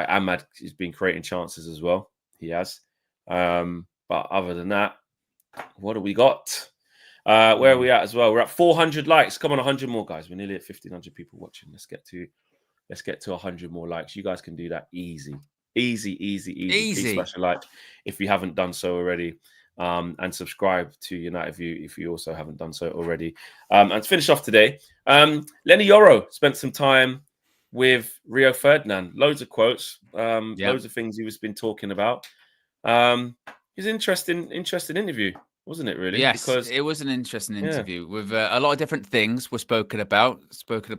S1: Ahmad has been creating chances as well. He has. But other than that, what do we got? Where are we at as well? We're at 400 likes. Come on, 100 more, guys. We're nearly at 1,500 people watching. Let's get to 100 more likes. You guys can do that easy. Please smash a like if you haven't done so already. And subscribe to United View if you also haven't done so already. And to finish off today, Leny Yoro spent some time with Rio Ferdinand. Loads of quotes, loads of things he was been talking about. It's an interesting interview, wasn't it, really?
S2: Yes, because it was an interesting interview with a lot of different things were spoken about.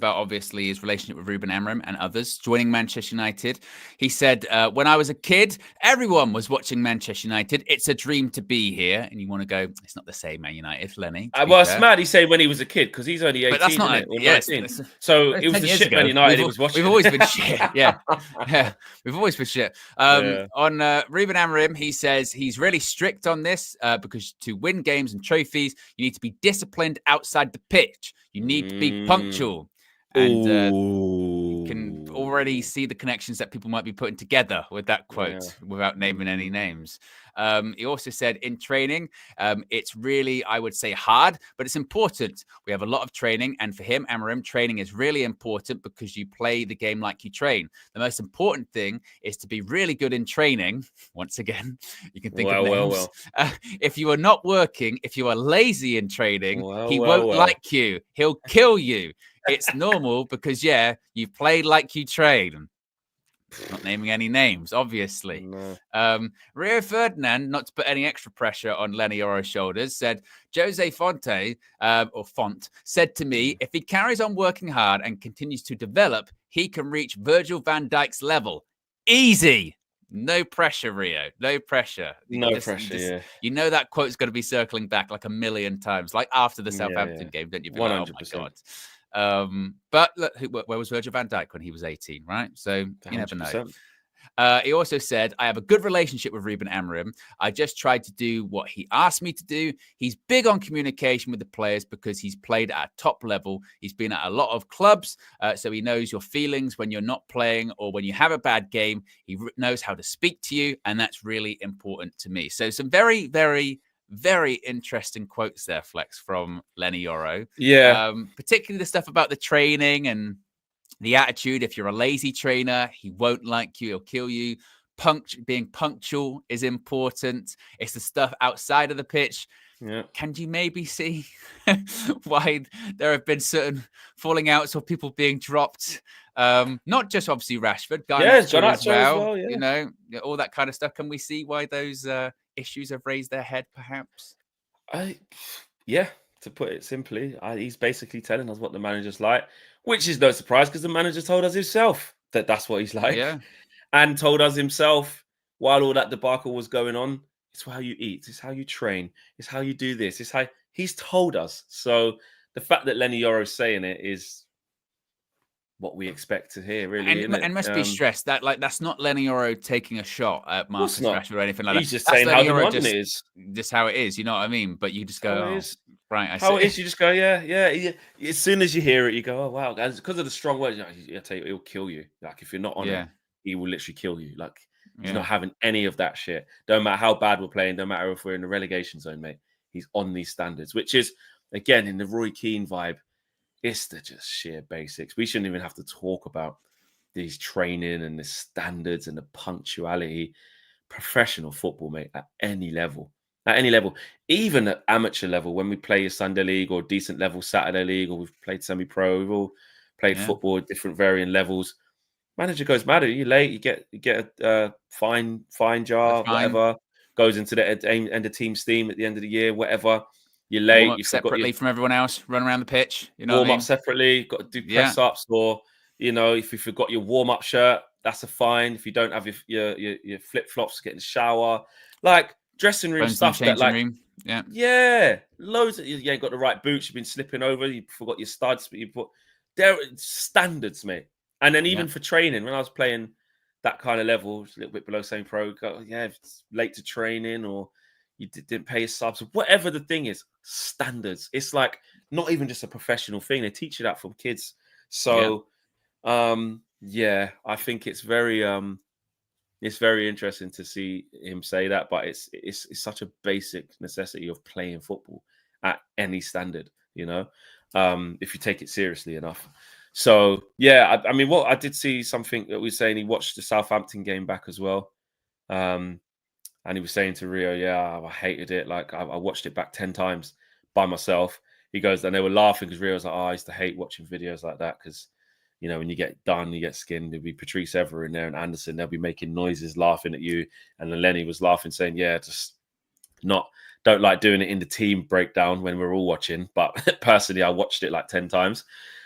S2: Obviously, his relationship with Ruben Amorim and others, joining Manchester United. He said, when I was a kid, everyone was watching Manchester United. It's a dream to be here. And you want to go, it's not the same, Man United, Lenny.
S1: Well, it's mad he said when he was a kid, because he's only 18, but that's not, or 19. So it was the shit Man United he was watching.
S2: We've always been shit, yeah. We've always been shit. On Ruben Amorim, he says he's really strict on this because to win games and trophies, you need to be disciplined outside the pitch. You need to be punctual. And already see the connections that people might be putting together with that quote without naming any names. He also said, in training, it's really, I would say, hard, but it's important. We have a lot of training. And for him, Amarim, training is really important because you play the game like you train. The most important thing is to be really good in training. Once again, you can think of names. If you are not working, if you are lazy in training, he won't like you. He'll kill you. It's normal because, you've played like you train. Not naming any names, obviously. No. Rio Ferdinand, not to put any extra pressure on Leny Yoro's shoulders, said, Jose Fonte, or Font, said to me, if he carries on working hard and continues to develop, he can reach Virgil van Dijk's level. Easy. No pressure, Rio. No pressure.
S1: No pressure,
S2: You know that quote's going to be circling back like a million times, like after the Southampton game, don't you?
S1: 100%.
S2: Like, oh my God. But look, where was Virgil van Dijk when he was 18, right? So 100%. You never know. He also said, I have a good relationship with Ruben Amorim. I just tried to do what he asked me to do. He's big on communication with the players because he's played at a top level. He's been at a lot of clubs, so he knows your feelings when you're not playing or when you have a bad game. He knows how to speak to you, and that's really important to me. So some very, very, very interesting quotes there, Flex, from Leny Yoro.
S1: Yeah.
S2: Particularly the stuff about the training and the attitude. If you're a lazy trainer, he won't like you. He'll kill you. Being punctual is important. It's the stuff outside of the pitch. Yeah. Can you maybe see why there have been certain falling outs or people being dropped? Not just obviously Rashford, Garnacho as well. You know, all that kind of stuff. Can we see why those issues have raised their head, perhaps?
S1: To put it simply, he's basically telling us what the manager's like, which is no surprise because the manager told us himself that that's what he's like.
S2: Yeah.
S1: And told us himself while all that debacle was going on, it's how you eat, it's how you train, it's how you do this, it's how he's told us. So the fact that Leny Yoro is saying it is what we expect to hear, really.
S2: And must be stressed that that's not Leny Yoro taking a shot at Marcus Rashford or anything like that.
S1: He's just saying how the modern it is.
S2: Just how it is, you know what I mean? But you just go, right, I see.
S1: How it is, you just go, yeah. As soon as you hear it, you go, oh, wow. Guys, because of the strong words, I tell you, it'll kill you. Like, if you're not on it, he will literally kill you. Like, he's not having any of that shit. Don't matter how bad we're playing, don't matter if we're in the relegation zone, mate. He's on these standards, which is, again, in the Roy Keane vibe, it's the just sheer basics. We shouldn't even have to talk about these training and the standards and the punctuality. Professional football, mate, at any level. At any level. Even at amateur level, when we play a Sunday league or decent level Saturday league, or we've played semi-pro, we've all played football at different varying levels. Manager goes mad. You're late, you get a fine jar, whatever. Goes into the end of team steam at the end of the year, whatever. You're late.
S2: Warm up separately from everyone else. Run around the pitch. You know,
S1: warm up separately. Got to do press ups, or if you forgot your warm up shirt, that's a fine. If you don't have your flip flops, get in the shower, like dressing room stuff. Room. Loads. You ain't got the right boots. You've been slipping over. You forgot your studs, but you put there standards, mate. And then even for training, when I was playing that kind of level, a little bit below semi-pro, if it's late to training or you didn't pay your subs, whatever the thing is, standards. It's like not even just a professional thing. They teach you that from kids. So, I think it's very interesting to see him say that. But it's such a basic necessity of playing football at any standard, if you take it seriously enough. So, I mean, I did see something that was saying he watched the Southampton game back as well. And he was saying to Rio, I hated it. Like, I watched it back 10 times by myself. He goes, and they were laughing because Rio was like, I used to hate watching videos like that because, when you get done, you get skinned. There'll be Patrice Evra in there and Anderson. They'll be making noises, laughing at you. And then Lenny was laughing, saying, just don't like doing it in the team breakdown when we're all watching. But personally, I watched it like 10 times.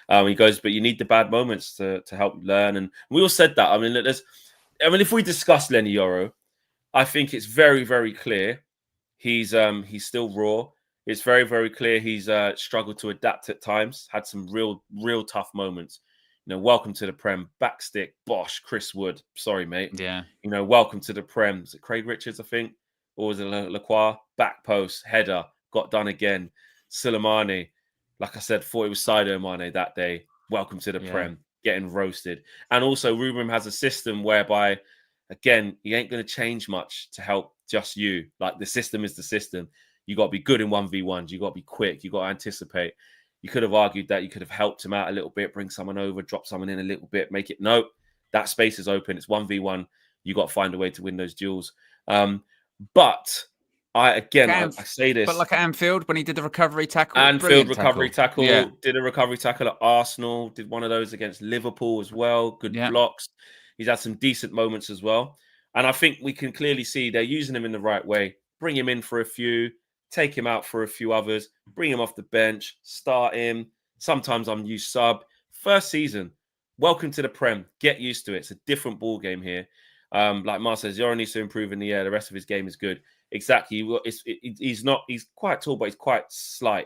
S1: He goes, but you need the bad moments to help you learn. And we all said that. I mean, if we discuss Leny Yoro, I think it's very, very clear he's still raw. It's very, very clear he's struggled to adapt at times, had some real, real tough moments. Welcome to the Prem, backstick, Bosch, Chris Wood. Sorry, mate.
S2: Yeah.
S1: Welcome to the Prem. Is it Craig Richards, I think? Or was it Lacroix? Back post, header, got done again. Suleimani, like I said, thought it was Sadio Mane that day. Welcome to the Prem. getting roasted. And also, Rubram has a system whereby, again, he ain't going to change much to help just you. Like, the system is the system. You got to be good in 1v1s. You got to be quick. You got to anticipate. You could have argued that you could have helped him out a little bit, bring someone over, drop someone in a little bit, make it. No, that space is open. It's 1v1. You got to find a way to win those duels. But I say this.
S2: But like at Anfield, when he did the recovery tackle.
S1: Anfield recovery tackle.
S2: Yeah.
S1: Did a recovery tackle at Arsenal. Did one of those against Liverpool as well. Good blocks. He's had some decent moments as well. And I think we can clearly see they're using him in the right way. Bring him in for a few, take him out for a few others, bring him off the bench, start him. Sometimes I'm used sub. First season, welcome to the Prem. Get used to it. It's a different ball game here. Like Mar says, Yoro needs to improve in the air. The rest of his game is good. Exactly. He's quite tall, but he's quite slight.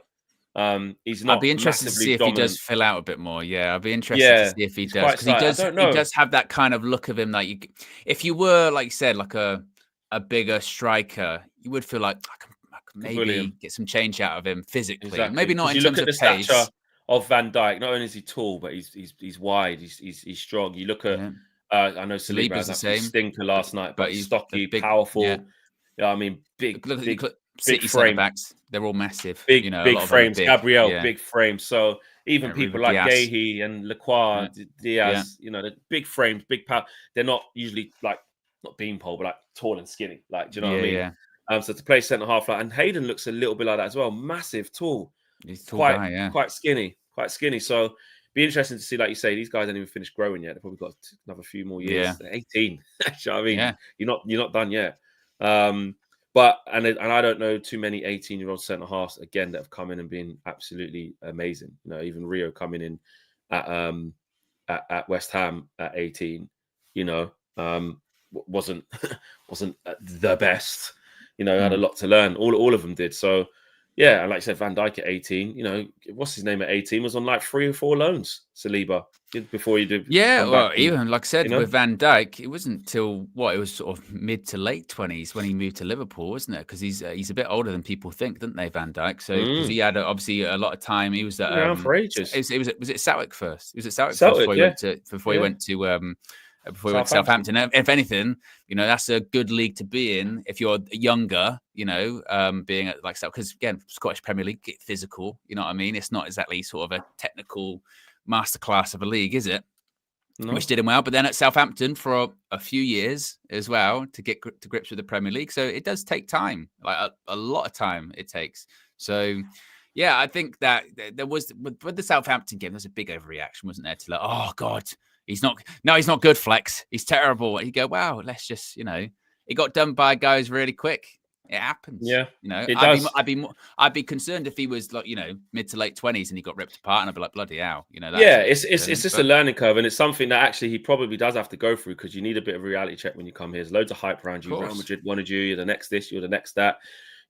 S1: He's not.
S2: I'd be interested to see if
S1: dominant.
S2: He does fill out a bit more. Yeah, I'd be interested to see if he does, because he does have that kind of look of him. Like, if you were, like you said, like a bigger striker, you would feel like I can maybe get some change out of him physically. Exactly. Maybe not in terms of pace.
S1: Stature of Van Dijk. Not only is he tall, but he's wide. He's strong. You look at. I know Saliba has a stinker last night, but he's stocky, big, powerful. Yeah, I mean, big
S2: City
S1: frame
S2: backs. They're all massive.
S1: Big frames. Gabriel, big frames. So even people like Gahey and Lacroix, Diaz, they're big frames, big power. They're not usually like not beanpole, but like tall and skinny. Like, do you know what I mean? Yeah. So to play centre half, like, and Hayden looks a little bit like that as well. Massive, tall.
S2: He's tall guy,
S1: quite skinny. So be interesting to see, like you say, these guys haven't even finished growing yet. They've probably got another few more years. Yeah. 18. You know what I mean? Yeah. You're not done yet. But I don't know too many 18-year-old centre halves again that have come in and been absolutely amazing. Even Rio coming in at West Ham at 18, wasn't the best. Had a lot to learn. All of them did. So yeah, and like I said, Van Dijk at 18, what's his name at 18 was on like 3 or 4 loans, Saliba, before you did.
S2: Yeah, well, even like I said, with Van Dijk, it wasn't till it was sort of mid to late 20s when he moved to Liverpool, wasn't it? Because he's a bit older than people think, didn't they, Van Dijk? So because he had obviously a lot of time, he was
S1: around for ages.
S2: Was it Southwark first? It was at Southwark first before he went to Southampton. If anything, that's a good league to be in if you're younger, being at like South, because again, Scottish Premier League, get physical, you know what I mean? It's not exactly sort of a technical masterclass of a league, is it? No. Which did him well. But then at Southampton for a few years as well to get to grips with the Premier League. So it does take time, like a lot of time it takes. So yeah, I think that there was with the Southampton game, there was a big overreaction, wasn't there? To like, oh God, he's not good, Flex. He's terrible. You go, wow, let's just, he got done by guys really quick. It happens.
S1: Yeah.
S2: It does. I'd be concerned if he was like, mid to late 20s and he got ripped apart, and I'd be like, bloody hell.
S1: It's just a learning curve, and it's something that actually he probably does have to go through, because you need a bit of a reality check when you come here. There's loads of hype around you. Real Madrid wanted you. You're the next this, you're the next that.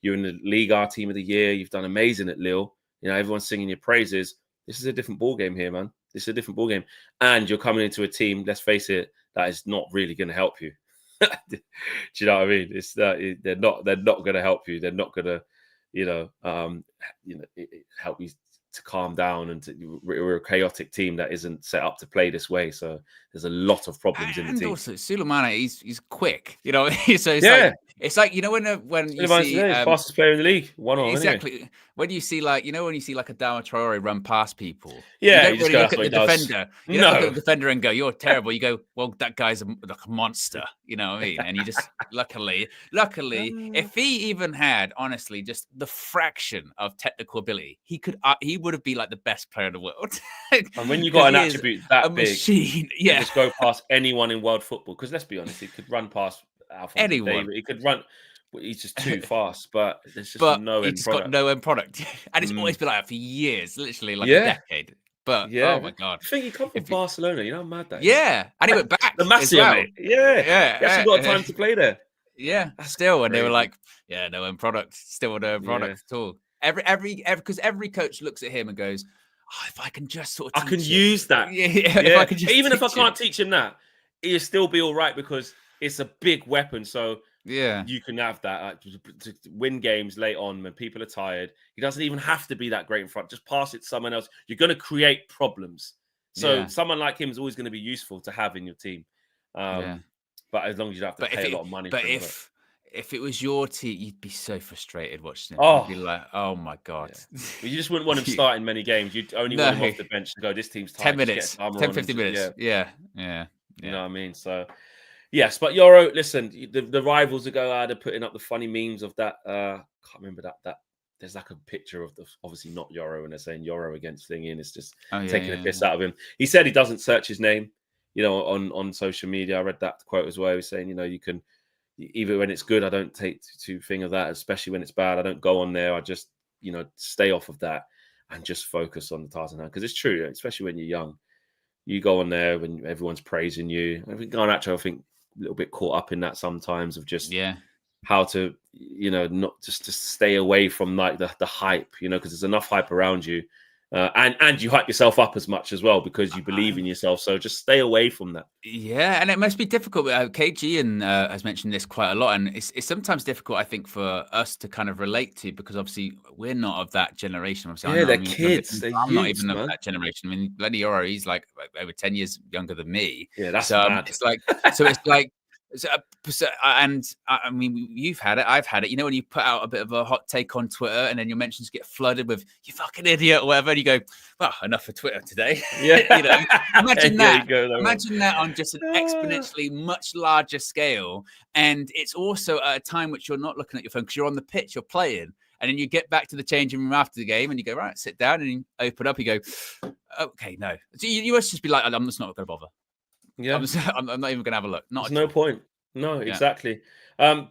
S1: You're in the Liga team of the year. You've done amazing at Lille. Everyone's singing your praises. This is a different ball game here, man. This is a different ball game, and you're coming into a team, let's face it, that is not really going to help you. Do you know what I mean? It's they're not going to help you. They're not going to, help you to calm down, and we're a chaotic team that isn't set up to play this way. So there's a lot of problems in the team. And
S2: also, Sulemana, he's quick. So it's like when you see
S1: fastest player in the league,
S2: exactly.
S1: Anyway.
S2: When you see when you see like a Dama Traore run past people,
S1: you
S2: don't really look at the defender. You don't look at the defender and go, "You're terrible." You go, "Well, that guy's like a monster." You know what I mean? And you just luckily, if he even had honestly just the fraction of technical ability, he would have been like the best player in the world.
S1: And when you got an attribute that big,
S2: machine,
S1: you just go past anyone in world football. Because let's be honest, he could run past
S2: anyone.
S1: David. He could run. He's just too fast, but there's just no end product.
S2: Got no end product, and it's always been like that for years, literally like a decade. But oh my God,
S1: I think he come from Barcelona. You know how mad that is?
S2: Yeah, and he went back.
S1: The Masia, mate. Yeah. He actually got time to play there.
S2: Yeah, still, and they were like, no end product, still no end product at all. Because every coach looks at him and goes, if I can just sort of,
S1: I can use that.
S2: If I can just
S1: even if I can't teach him that, he'll still be all right, because it's a big weapon. So.
S2: Yeah,
S1: you can have that to win games late on when people are tired. He doesn't even have to be that great in front. Just pass it to someone else. You're going to create problems. So someone like him is always going to be useful to have in your team. But as long as you don't have to pay a lot of money for him.
S2: If it was your team, you'd be so frustrated watching it.
S1: Oh,
S2: you'd be like, oh my God.
S1: Yeah. You just wouldn't want him starting many games. You'd only want him off the bench to go, this team's tired.
S2: 10 minutes, 10, 15 minutes. Yeah.
S1: You know what I mean? So, yes. But Yoro, listen, the rivals that go out, they're putting up the funny memes of that. Can't remember that. There's like a picture of obviously not Yoro, and they're saying Yoro against Thingy, and it's just taking the piss out of him. He said he doesn't search his name, on social media. I read that quote as well. He was saying, you can, even when it's good, I don't take too thing of that, especially when it's bad. I don't go on there. I just, stay off of that and just focus on the task at hand. Because it's true, especially when you're young. You go on there when everyone's praising you. I think Garnacho, I think, a little bit caught up in that sometimes of just how to, not just to stay away from like the hype, because there's enough hype around you. And you hype yourself up as much as well because you believe in yourself. So just stay away from that.
S2: Yeah, and it must be difficult. KG has mentioned this quite a lot, and it's sometimes difficult, I think, for us to kind of relate to because obviously we're not of that generation. Obviously,
S1: they're kids.
S2: I'm not even of that generation. I mean, Leny Yoro, he's like over 10 years younger than me.
S1: Yeah, that's bad.
S2: It's like. And I mean, you've had it, I've had it. When you put out a bit of a hot take on Twitter and then your mentions get flooded with "you fucking idiot" or whatever, and you go, "Well, enough for Twitter today."
S1: Yeah,
S2: imagine that. Imagine that on just an exponentially much larger scale, and it's also at a time which you're not looking at your phone because you're on the pitch, you're playing, and then you get back to the changing room after the game, and you go, "Right, sit down," and you open up, you go, "Okay, no." So you must just be like, "I'm just not going to bother."
S1: Yeah,
S2: I'm not even going to have a look.
S1: There's no point. No, exactly.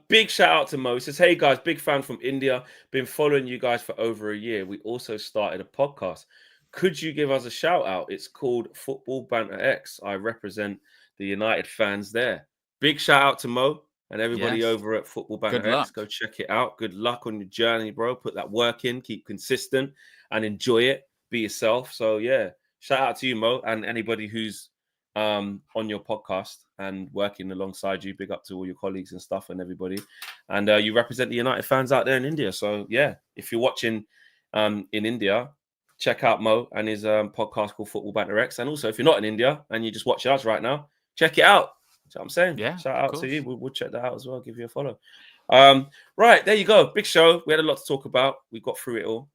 S1: Big shout out to Mo. Says, hey guys, big fan from India. Been following you guys for over a year. We also started a podcast. Could you give us a shout out? It's called Football Banter X. I represent the United fans there. Big shout out to Mo and everybody over at Football Banter X. Go check it out. Good luck on your journey, bro. Put that work in, keep consistent and enjoy it. Be yourself. So yeah, shout out to you, Mo, and anybody who's on your podcast and working alongside you. Big up to all your colleagues and stuff and everybody. And you represent the United fans out there in India. So yeah, if you're watching in India, check out Mo and his podcast called Football Banter X. And also, if you're not in India and you just watch us right now, check it out. That's what I'm saying.
S2: Yeah,
S1: shout out to you. We'll check that out as well. Give you a follow. Right, there you go. Big show. We had a lot to talk about. We got through it all.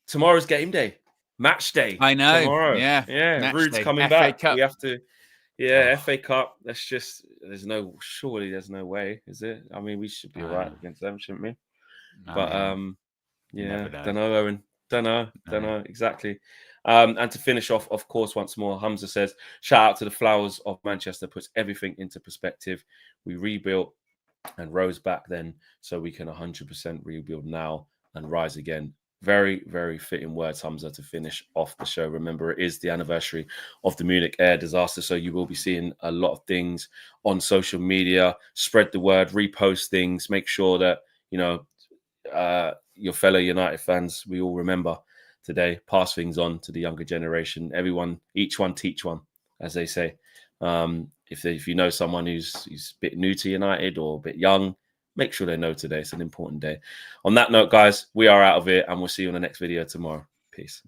S1: Tomorrow's game day. Match day.
S2: I know.
S1: Tomorrow.
S2: Yeah.
S1: Rude's coming
S2: FA
S1: back.
S2: Cup.
S1: We have to. FA Cup. There's no way, is it? I mean, we should be all right against them, shouldn't we? But don't know, Owen. Don't know exactly. And to finish off, of course, once more, Hamza says, shout out to the Flowers of Manchester, puts everything into perspective. We rebuilt and rose back then, so we can 100% rebuild now and rise again. Very, very fitting words, Hamza, to finish off the show. Remember, it is the anniversary of the Munich air disaster, so you will be seeing a lot of things on social media. Spread the word, repost things, make sure that, your fellow United fans, we all remember today, pass things on to the younger generation. Everyone, each one teach one, as they say. If you know someone who's a bit new to United or a bit young, make sure they know today. It's an important day. On that note, guys, we are out of here and we'll see you on the next video tomorrow. Peace.